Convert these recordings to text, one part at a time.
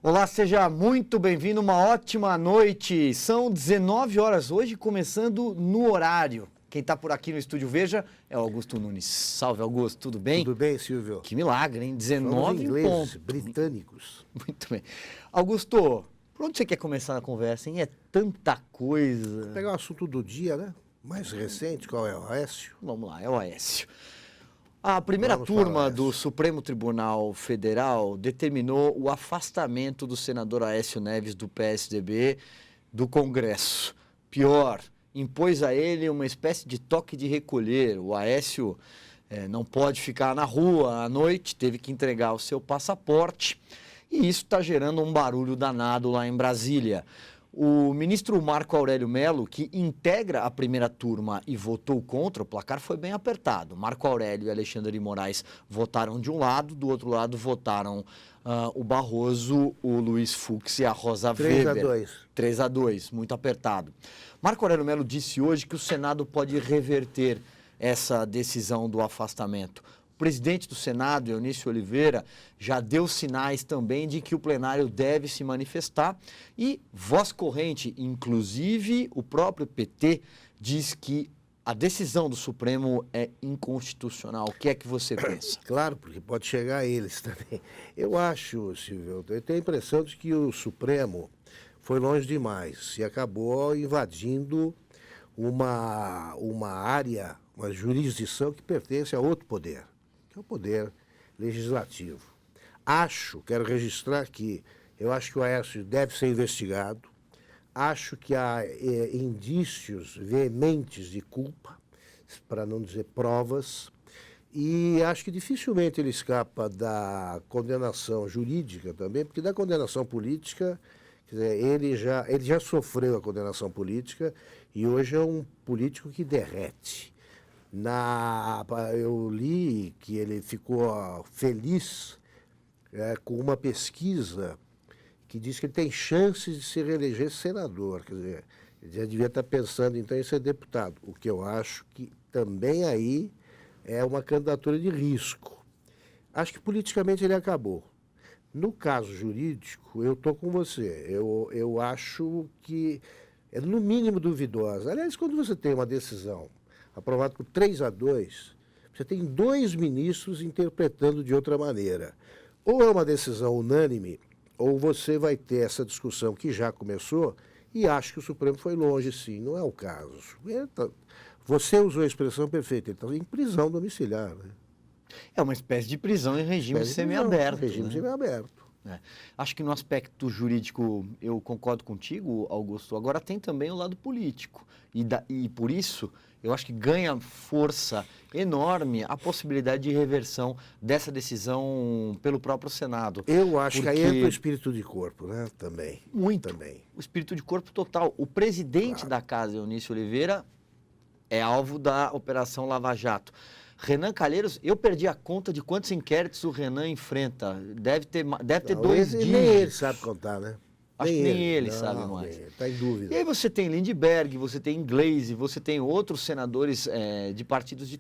Olá, seja muito bem-vindo, uma ótima noite. São 19 horas hoje, começando no horário. Quem está por aqui no Estúdio Veja é o Augusto Nunes. Salve, Augusto, tudo bem? Tudo bem, Silvio? Que milagre, hein? 19 ingleses, pontos. britânicos. Muito bem. Augusto, por onde você quer começar a conversa, hein? É tanta coisa. Vou pegar o assunto do dia, né? Mais recente, qual é? O Aécio? Vamos lá, é o Aécio. A primeira Vamos turma falar do isso. Supremo Tribunal Federal determinou o afastamento do senador Aécio Neves do PSDB do Congresso. Pior, impôs a ele uma espécie de toque de recolher. O Aécio não pode ficar na rua à noite, teve que entregar o seu passaporte e isso está gerando um barulho danado lá em Brasília. O ministro Marco Aurélio Mello, que integra a primeira turma e votou contra, o placar foi bem apertado. Marco Aurélio e Alexandre de Moraes votaram de um lado, do outro lado votaram o Barroso, o Luiz Fux e a Rosa 3 a Weber. 2. 3-2, muito apertado. Marco Aurélio Mello disse hoje que o Senado pode reverter essa decisão do afastamento. O presidente do Senado, Eunício Oliveira, já deu sinais também de que o plenário deve se manifestar e voz corrente, inclusive o próprio PT, diz que a decisão do Supremo é inconstitucional. O que é que você pensa? Claro, porque pode chegar a eles também. Eu acho, Silvio, eu tenho a impressão de que o Supremo foi longe demais e acabou invadindo uma área, uma jurisdição que pertence a outro poder, que é o poder legislativo. Quero registrar aqui, eu acho que o Aécio deve ser investigado, acho que há indícios veementes de culpa, para não dizer provas, e acho que dificilmente ele escapa da condenação jurídica também, porque da condenação política, quer dizer, ele já sofreu a condenação política e hoje é um político que derrete. Eu li que ele ficou feliz com uma pesquisa que diz que ele tem chances de se reeleger senador. Quer dizer, ele já devia estar pensando então em ser deputado, o que eu acho que também aí é uma candidatura de risco. Acho que politicamente ele acabou. No caso jurídico, eu estou com você. Eu acho que é no mínimo duvidosa. Aliás, quando você tem uma decisão aprovada por 3 a 2, você tem 2 ministros interpretando de outra maneira. Ou é uma decisão unânime, ou você vai ter essa discussão que já começou e acho que o Supremo foi longe, sim. Não é o caso. Você usou a expressão perfeita, ele está em prisão domiciliar, né? É uma espécie de prisão em regime semiaberto. Regime semiaberto. Acho que no aspecto jurídico eu concordo contigo, Augusto. Agora tem também o lado político. E por isso eu acho que ganha força enorme a possibilidade de reversão dessa decisão pelo próprio Senado. Eu acho que aí entra o espírito de corpo, né? Também. Muito. Também. O espírito de corpo total. O presidente da casa, Eunício Oliveira, é alvo da Operação Lava Jato. Renan Calheiros, eu perdi a conta de quantos inquéritos o Renan enfrenta. Deve ter 2 dígitos. Nem ele sabe contar, né? Acho que nem ele sabe mais. Está em dúvida. E aí você tem Lindbergh, você tem Gleisi, você tem outros senadores de partidos de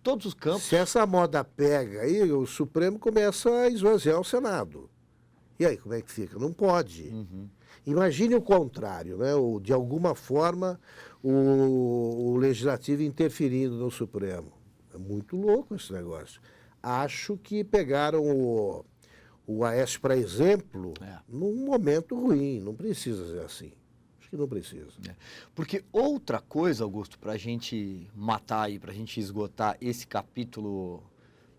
todos os campos. Se essa moda pega aí, o Supremo começa a esvaziar o Senado. E aí, como é que fica? Não pode. Imagine o contrário, né? De alguma forma, o Legislativo interferindo no Supremo. É muito louco esse negócio. Acho que pegaram o Aécio, para exemplo, num momento ruim. Não precisa ser assim. Acho que não precisa. Porque outra coisa, Augusto, para a gente matar aí, para a gente esgotar esse capítulo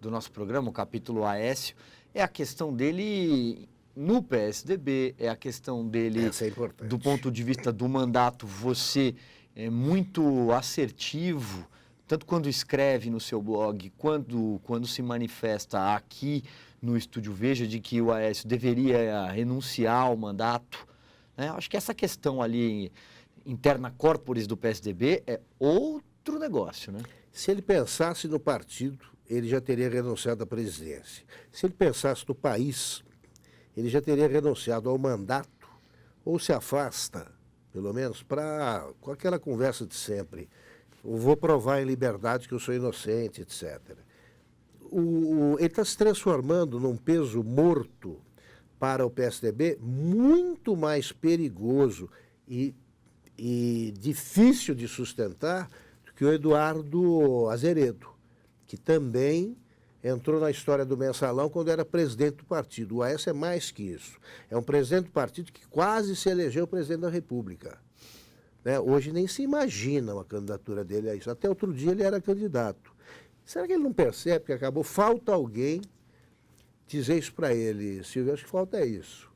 do nosso programa, o capítulo Aécio, é a questão dele no PSDB, é a questão dele, Essa é importante. Do ponto de vista do mandato, você é muito assertivo, tanto quando escreve no seu blog, quando se manifesta aqui no Estúdio Veja, de que o Aécio deveria renunciar ao mandato. Acho que essa questão ali, interna corporis do PSDB, é outro negócio, né? Se ele pensasse no partido, ele já teria renunciado à presidência. Se ele pensasse no país, ele já teria renunciado ao mandato, ou se afasta, pelo menos, com aquela conversa de sempre. Eu vou provar em liberdade que eu sou inocente, etc. Ele está se transformando num peso morto para o PSDB muito mais perigoso e difícil de sustentar do que o Eduardo Azeredo, que também entrou na história do Mensalão quando era presidente do partido. O Aécio é mais que isso. É um presidente do partido que quase se elegeu presidente da República. Né? Hoje nem se imagina uma candidatura dele a isso. Até outro dia ele era candidato. Será que ele não percebe que acabou? Falta alguém dizer isso para ele, Silvio. Acho que falta isso.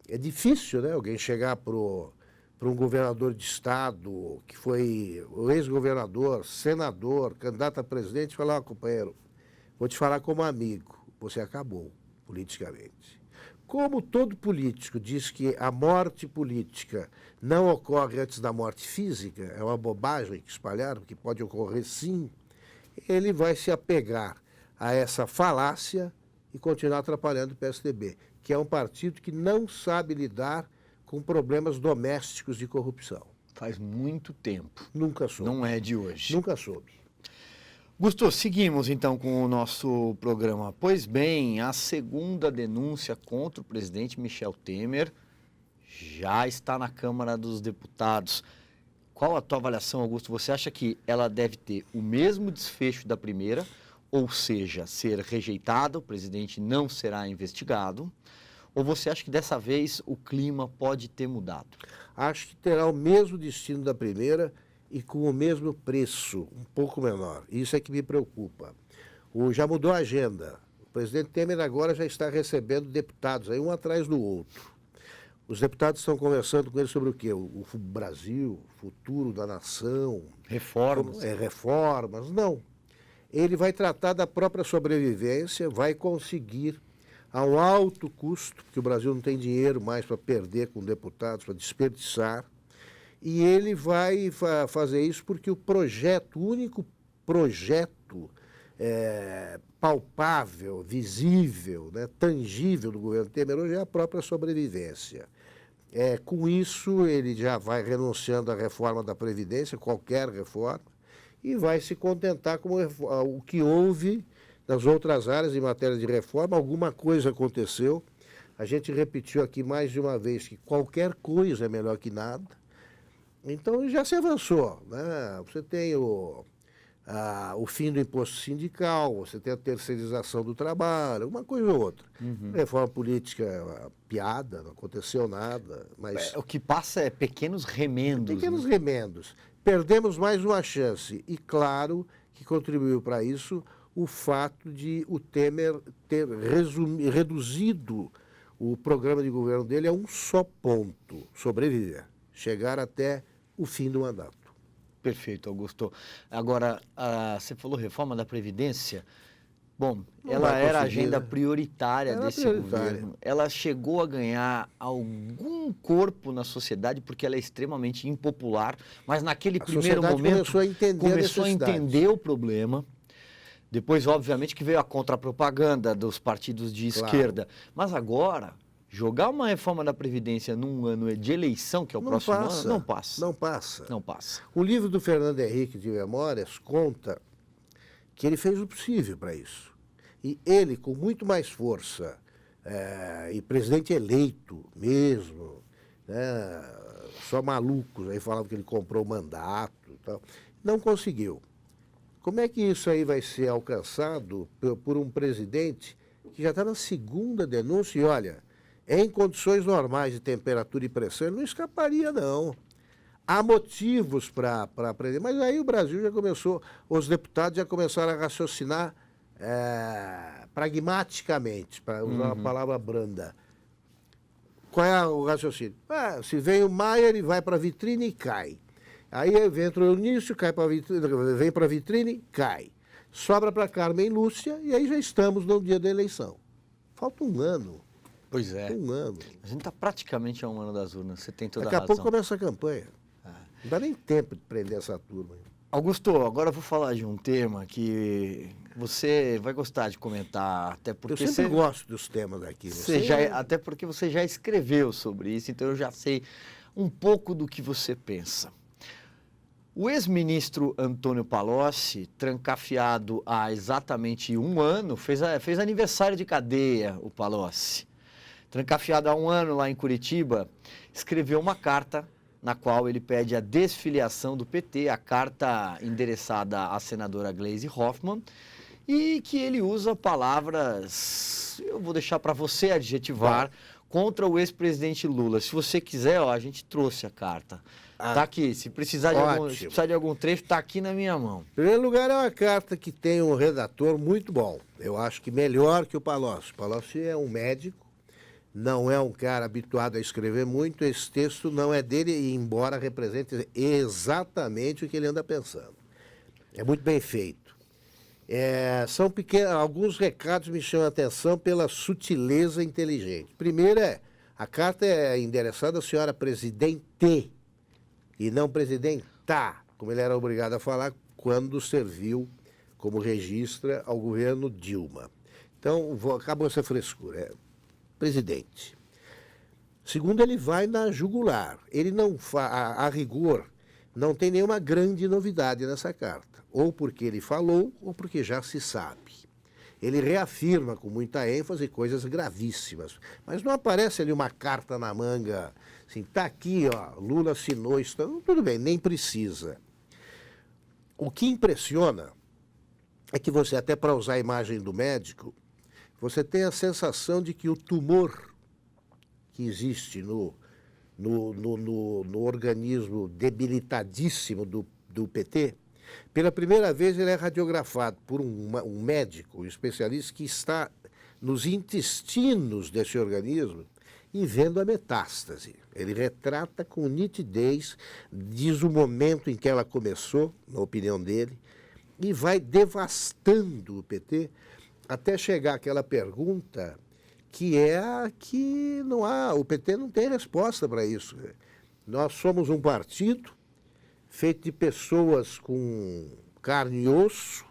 É difícil, né? Alguém chegar para um governador de estado, que foi o ex-governador, senador, candidato a presidente, e falar, companheiro, vou te falar como amigo, você acabou politicamente. Como todo político diz que a morte política não ocorre antes da morte física, é uma bobagem que espalharam, que pode ocorrer sim, ele vai se apegar a essa falácia e continuar atrapalhando o PSDB, que é um partido que não sabe lidar com problemas domésticos de corrupção. Faz muito tempo. Nunca soube. Não é de hoje. Nunca soube. Gusto, seguimos então com o nosso programa. Pois bem, a segunda denúncia contra o presidente Michel Temer já está na Câmara dos Deputados. Qual a tua avaliação, Augusto? Você acha que ela deve ter o mesmo desfecho da primeira, ou seja, ser rejeitada, o presidente não será investigado? Ou você acha que dessa vez o clima pode ter mudado? Acho que terá o mesmo destino da primeira e com o mesmo preço, um pouco menor. Isso é que me preocupa. Já mudou a agenda. O presidente Temer agora já está recebendo deputados, aí um atrás do outro. Os deputados estão conversando com ele sobre o quê? O Brasil, o futuro da nação. Reformas? Reformas. Não. Ele vai tratar da própria sobrevivência, vai conseguir, a um alto custo, porque o Brasil não tem dinheiro mais para perder com deputados, para desperdiçar, e ele vai fazer isso porque o único projeto palpável, visível, né, tangível do governo Temer hoje é a própria sobrevivência. Com isso, ele já vai renunciando à reforma da Previdência, qualquer reforma, e vai se contentar com o que houve nas outras áreas em matéria de reforma. Alguma coisa aconteceu. A gente repetiu aqui mais de uma vez que qualquer coisa é melhor que nada. Então já se avançou, né? Você tem o fim do imposto sindical, você tem a terceirização do trabalho, uma coisa ou outra. Reforma política, piada, não aconteceu nada. Mas O que passa é pequenos remendos. pequenos remendos. Perdemos mais uma chance. E claro que contribuiu para isso o fato de o Temer ter reduzido o programa de governo dele a um só ponto: sobreviver, chegar até o fim do mandato. Perfeito, Augusto. Agora, você falou reforma da Previdência. Bom, Não ela vai era a conseguir, agenda né? prioritária Era desse prioritária. governo. Ela chegou a ganhar algum corpo na sociedade, porque ela é extremamente impopular, mas naquele A primeiro sociedade momento começou a entender a começou a necessidade. entender o problema. Depois, obviamente, que veio a contrapropaganda dos partidos de Claro. esquerda. Mas agora, jogar uma reforma da Previdência num ano de eleição, que é o próximo ano, não passa. Não passa. Não passa. O livro do Fernando Henrique de Memórias conta que ele fez o possível para isso. E ele, com muito mais força, e presidente eleito mesmo, né, só malucos aí falavam que ele comprou o mandato e tal, não conseguiu. Como é que isso aí vai ser alcançado por um presidente que já está na segunda denúncia e, olha, em condições normais de temperatura e pressão, ele não escaparia, não. Há motivos para prender, mas aí o Brasil já começou, os deputados já começaram a raciocinar pragmaticamente, para usar uma palavra branda. Qual é o raciocínio? Se vem o Maia, ele vai para a vitrine e cai. Aí entra o Eunício, vem para a vitrine, cai. Sobra para Carmen Lúcia e aí já estamos no dia da eleição. Falta um ano. Pois é. Um ano. A gente está praticamente a um ano das urnas, você tem toda Daqui a a razão. pouco começa a campanha. Não dá nem tempo de prender essa turma. Augusto, agora eu vou falar de um tema que você vai gostar de comentar, até porque Eu sempre gosto dos temas aqui. até porque você já escreveu sobre isso, então eu já sei um pouco do que você pensa. O ex-ministro Antônio Palocci, trancafiado há exatamente um ano, fez aniversário de cadeia, o Palocci. trancafiado há um ano lá em Curitiba, escreveu uma carta na qual ele pede a desfiliação do PT, a carta endereçada à senadora Gleisi Hoffmann, e que ele usa palavras, eu vou deixar para você adjetivar, contra o ex-presidente Lula. Se você quiser, ó, a gente trouxe a carta. Tá aqui, se precisar de algum trecho, tá aqui na minha mão. Em primeiro lugar, é uma carta que tem um redator muito bom. Eu acho que melhor que o Palocci. O Palocci é um médico, não é um cara habituado a escrever muito. Esse texto não é dele, embora represente exatamente o que ele anda pensando. É muito bem feito. São alguns recados me chamam a atenção pela sutileza inteligente. Primeiro a carta é endereçada à senhora presidente, e não presidenta, como ele era obrigado a falar quando serviu como registra ao governo Dilma. Então, acabou essa frescura. Presidente. Segundo, ele vai na jugular. Ele não a rigor, não tem nenhuma grande novidade nessa carta. Ou porque ele falou, ou porque já se sabe. Ele reafirma com muita ênfase coisas gravíssimas. Mas não aparece ali uma carta na manga, assim, tá aqui, ó, Lula assinou isso. Tudo bem, nem precisa. O que impressiona é que você, até para usar a imagem do médico, você tem a sensação de que o tumor que existe no organismo debilitadíssimo do PT, pela primeira vez ele é radiografado por um médico, um especialista que está nos intestinos desse organismo e vendo a metástase. Ele retrata com nitidez, diz o momento em que ela começou, na opinião dele, e vai devastando o PT até chegar àquela pergunta que é a que o PT não tem resposta para isso. Nós somos um partido feito de pessoas com carne e osso,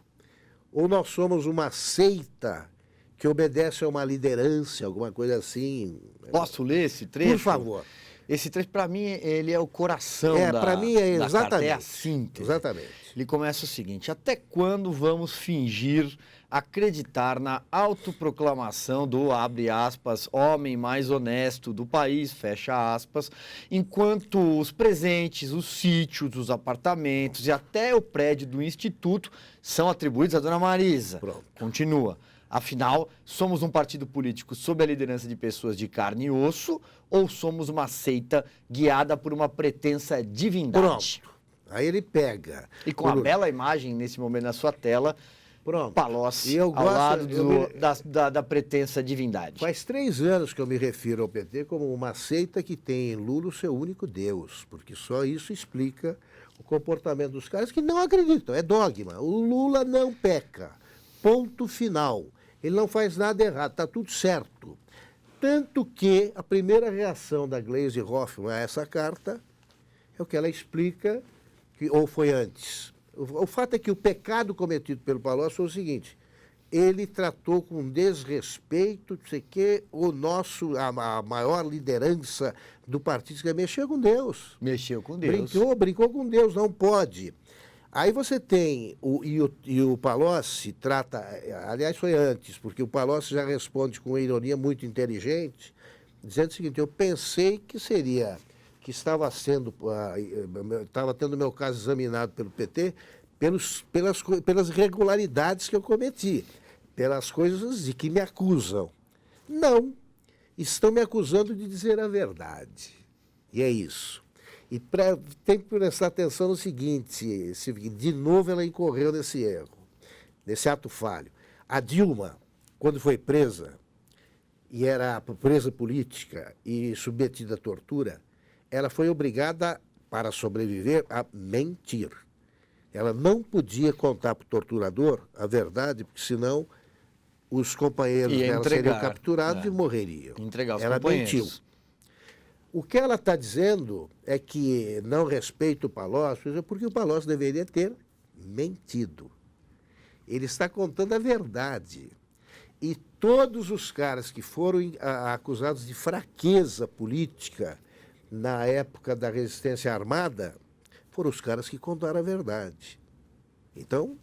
ou nós somos uma seita que obedece a uma liderança, alguma coisa assim? Posso ler esse trecho? Por favor. Esse trecho, para mim, ele é o coração para mim é exatamente. Carta, é a síntese. Exatamente. Ele começa o seguinte: até quando vamos fingir acreditar na autoproclamação do, abre aspas, homem mais honesto do país, fecha aspas, enquanto os presentes, os sítios, os apartamentos e até o prédio do Instituto são atribuídos à dona Marisa? Pronto. Continua. Afinal, somos um partido político sob a liderança de pessoas de carne e osso ou somos uma seita guiada por uma pretensa divindade? Pronto. Aí ele pega. E com a bela imagem, nesse momento, na sua tela, pronto. Palocci ao lado da pretensa divindade. Faz 3 anos que eu me refiro ao PT como uma seita que tem em Lula o seu único Deus, porque só isso explica o comportamento dos caras que não acreditam, é dogma. O Lula não peca, ponto final. Ele não faz nada errado, está tudo certo. Tanto que a primeira reação da Gleisi Hoffmann a essa carta é o que ela explica, ou foi antes. O fato é que o pecado cometido pelo Palocci foi o seguinte: ele tratou com desrespeito, não sei o quê, a maior liderança do partido, que mexeu com Deus. Mexeu com Deus. Brincou com Deus, não pode. Aí você tem, o Palocci trata, aliás foi antes, porque o Palocci já responde com uma ironia muito inteligente, dizendo o seguinte: eu pensei que estava tendo meu caso examinado pelo PT pelas irregularidades que eu cometi, pelas coisas de que me acusam. Não, estão me acusando de dizer a verdade. E é isso. E tem que prestar atenção no seguinte, de novo ela incorreu nesse erro, nesse ato falho. A Dilma, quando foi presa, e era presa política e submetida à tortura, ela foi obrigada, para sobreviver, a mentir. Ela não podia contar para o torturador a verdade, porque senão os companheiros dela seriam capturados e morreriam. Entregar os ela companheiros. Mentiu. O que ela está dizendo é que não respeita o Palocci, porque o Palocci deveria ter mentido. Ele está contando a verdade. E todos os caras que foram acusados de fraqueza política na época da resistência armada foram os caras que contaram a verdade. Então,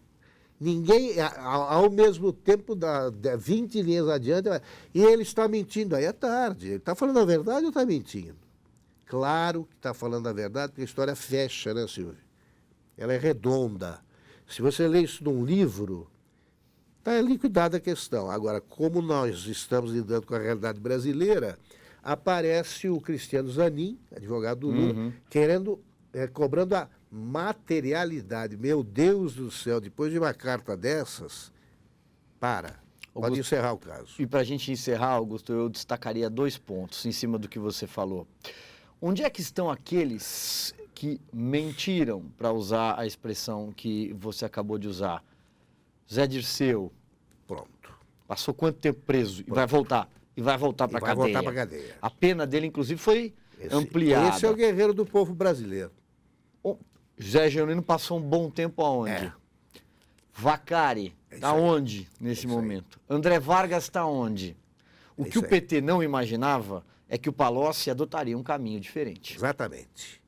Ninguém, ao mesmo tempo, 20 linhas adiante, e ele está mentindo. Aí é tarde. Ele está falando a verdade ou está mentindo? Claro que está falando a verdade, porque a história fecha, né, Silvio? Ela é redonda. Se você lê isso num livro, está liquidada a questão. Agora, como nós estamos lidando com a realidade brasileira, aparece o Cristiano Zanin, advogado do Lula, cobrando a materialidade. Meu Deus do céu, depois de uma carta dessas, pode encerrar o caso. E para a gente encerrar, Augusto, eu destacaria 2 pontos em cima do que você falou. Onde é que estão aqueles que mentiram, para usar a expressão que você acabou de usar? Zé Dirceu. Pronto. Passou quanto tempo preso? Pronto. E vai voltar. E vai voltar para a cadeia. Vai voltar para a cadeia. A pena dele, inclusive, foi ampliada. Esse é o guerreiro do povo brasileiro. José Genuíno passou um bom tempo aonde? Vacari está onde nesse momento? André Vargas está onde? O que o PT não imaginava é que o Palocci adotaria um caminho diferente. Exatamente.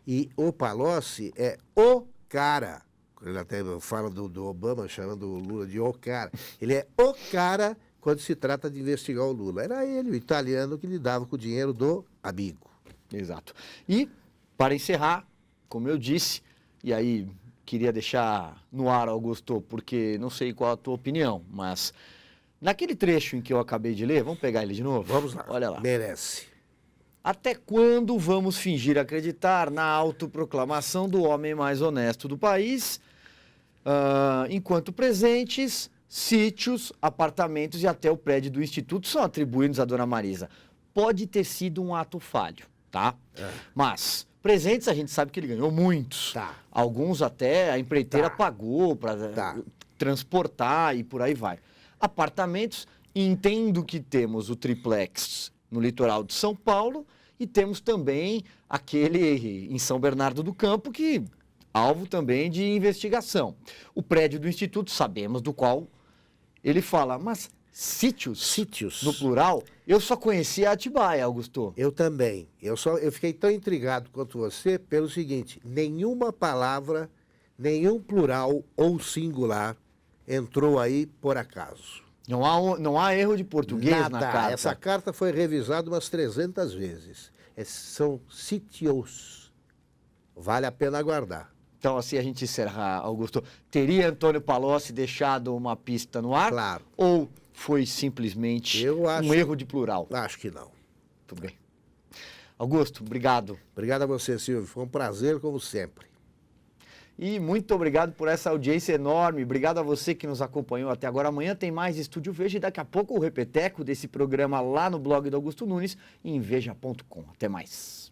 E o Palocci é o cara. Ele até fala do Obama, chamando o Lula de o cara. Ele é o cara quando se trata de investigar o Lula. Era ele, o italiano, que lidava com o dinheiro do amigo. Exato. E, para encerrar, como eu disse, e aí queria deixar no ar, Augusto, porque não sei qual a tua opinião, mas naquele trecho em que eu acabei de ler, vamos pegar ele de novo? Vamos lá. Olha lá. Merece. Até quando vamos fingir acreditar na autoproclamação do homem mais honesto do país, enquanto presentes, sítios, apartamentos e até o prédio do Instituto são atribuídos à dona Marisa? Pode ter sido um ato falho, tá? Mas presentes a gente sabe que ele ganhou muitos. Tá. Alguns até a empreiteira pagou para transportar e por aí vai. Apartamentos, entendo que temos o triplex no litoral de São Paulo e temos também aquele em São Bernardo do Campo, que alvo também de investigação. O prédio do Instituto, sabemos do qual ele fala, mas sítios no plural, eu só conhecia Atibaia, Augusto. Eu também. Eu fiquei tão intrigado quanto você pelo seguinte, nenhuma palavra, nenhum plural ou singular entrou aí por acaso. Não há erro de português na carta. Essa carta foi revisada umas 300 vezes. São sítios. Vale a pena aguardar. Então, assim a gente encerrar, Augusto. Teria Antônio Palocci deixado uma pista no ar? Claro. Ou foi simplesmente um erro de plural? Acho que não. Muito bem. Augusto, obrigado. Obrigado a você, Silvio. Foi um prazer, como sempre. E muito obrigado por essa audiência enorme. Obrigado a você que nos acompanhou até agora. Amanhã tem mais Estúdio Veja e daqui a pouco o repeteco desse programa lá no blog do Augusto Nunes em veja.com. Até mais.